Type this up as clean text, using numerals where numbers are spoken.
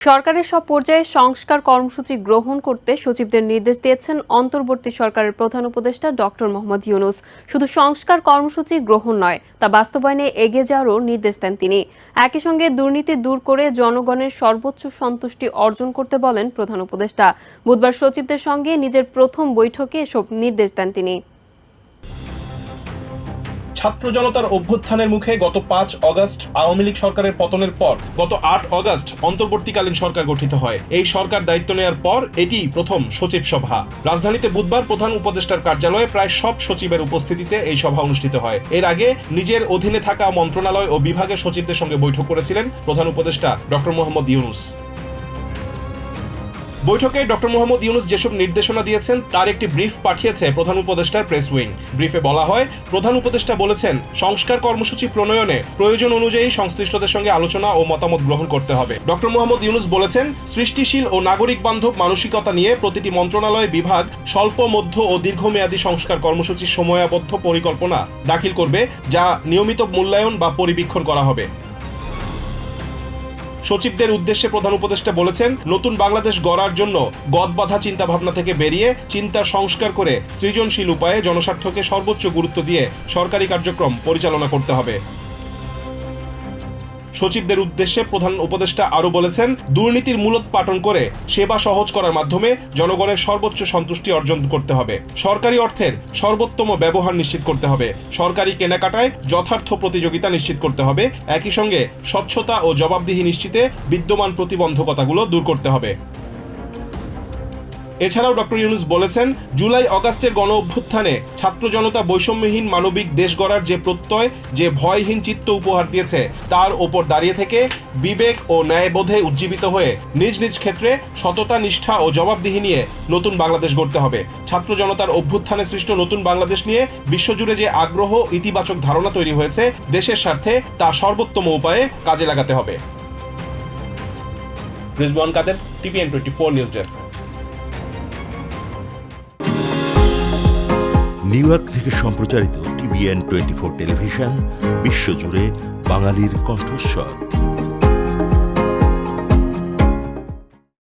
সরকারের সব পর্যায়ে সংস্কার কর্মসূচি গ্রহণ করতে সচিবদের নির্দেশ দিয়েছেন অন্তর্বর্তী সরকারের প্রধান উপদেষ্টা ডক্টর মোহাম্মদ ইউনূস। শুধু সংস্কার কর্মসূচি গ্রহণ নয়, তা বাস্তবায়নে এগিয়ে যাওয়ারও নির্দেশ দেন তিনি। একই সঙ্গে দুর্নীতি দূর করে জনগণের সর্বোচ্চ সন্তুষ্টি অর্জন করতে বলেন প্রধান উপদেষ্টা। বুধবার সচিবদের সঙ্গে নিজের প্রথম বৈঠকে এসব নির্দেশ দেন তিনি। ছাত্র জনতার অভ্যুত্থানের মুখে গত ৫ অগস্ট আওয়ামী লীগ সরকারের পতনের পর গত ৮ অগস্ট অন্তর্বর্তীকালীন সরকার গঠিত হয়। এই সরকার দায়িত্ব নেওয়ার পর এটি প্রথম সচিব সভা। রাজধানীতে বুধবার প্রধান উপদেষ্টার কার্যালয়ে প্রায় সব সচিবের উপস্থিতিতে এই সভা অনুষ্ঠিত হয়। এর আগে নিজের অধীনে থাকা মন্ত্রণালয় ও বিভাগের সচিবদের সঙ্গে বৈঠক করেছিলেন প্রধান উপদেষ্টা ডক্টর মোহাম্মদ ইউনূস। বৈঠকে ডক্টর মোহাম্মদ ইউনূস যেসব নির্দেশনা দিয়েছেন তার একটি ব্রিফ পাঠিয়েছে প্রধান উপদেষ্টার প্রেস উইং। ব্রিফে বলা হয়, প্রধান উপদেষ্টা বলেছেন, সংস্কার কর্মসূচি প্রণয়নে প্রয়োজন অনুযায়ী সংশ্লিষ্টদের সঙ্গে আলোচনা ও মতামত গ্রহণ করতে হবে। ডক্টর মোহাম্মদ ইউনূস বলেছেন, সৃষ্টিশীল ও নাগরিক বান্ধব মানসিকতা নিয়ে প্রতিটি মন্ত্রণালয় বিভাগ স্বল্প, মধ্য ও দীর্ঘমেয়াদী সংস্কার কর্মসূচির সময়াবদ্ধ পরিকল্পনা দাখিল করবে, যা নিয়মিত মূল্যায়ন বা পরিবীক্ষণ করা হবে। সচিবদের উদ্দেশ্যে প্রধান উপদেষ্টা বলেছেন, নতুন বাংলাদেশ গড়ার জন্য গদবাঁধা চিন্তাভাবনা থেকে বেরিয়ে চিন্তার সংস্কার করে সৃজনশীল উপায়ে জনস্বার্থকে সর্বোচ্চ গুরুত্ব দিয়ে সরকারি কার্যক্রম পরিচালনা করতে হবে। সচিবদের উদ্দেশ্যে প্রধান উপদেষ্টা আরও বলেছেন, দুর্নীতির মূলোৎপাটন করে সেবা সহজ করার মাধ্যমে জনগণের সর্বোচ্চ সন্তুষ্টি অর্জন করতে হবে। সরকারি অর্থের সর্বোত্তম ব্যবহার নিশ্চিত করতে হবে। সরকারি কেনাকাটায় যথার্থ প্রতিযোগিতা নিশ্চিত করতে হবে। একই সঙ্গে স্বচ্ছতা ও জবাবদিহি নিশ্চিতে বিদ্যমান প্রতিবন্ধকতাগুলো দূর করতে হবে। এছাড়াও ডক্টর ইউনূস বলেছেন, জুলাই অগাস্টের গণ অভ্যুত্থানে ছাত্র জনতা বৈষম্যহীন মানবিক দেশ গড়ার যে প্রত্যয়, যে ভয়হীন চিত্ত উপহার দিয়েছে, তার ওপর দাঁড়িয়ে থেকে বিবেক ও ন্যায়বোধে উজ্জীবিত হয়ে নিজ নিজ ক্ষেত্রে সততা, নিষ্ঠা ও জবাবদিহি নিয়ে নতুন বাংলাদেশ গড়তে হবে। ছাত্র জনতার অভ্যুত্থানে সৃষ্ট নতুন বাংলাদেশ নিয়ে বিশ্বজুড়ে যে আগ্রহ, ইতিবাচক ধারণা তৈরি হয়েছে, দেশের স্বার্থে তা সর্বোত্তম উপায়ে কাজে লাগাতে হবে। রিজওয়ান কাদের, TPN24 news desk. New York থেকে সম্প্রচারিত TPN24 টেলিভিশন বিশ্বজুড়ে বাঙালির কণ্ঠস্বর।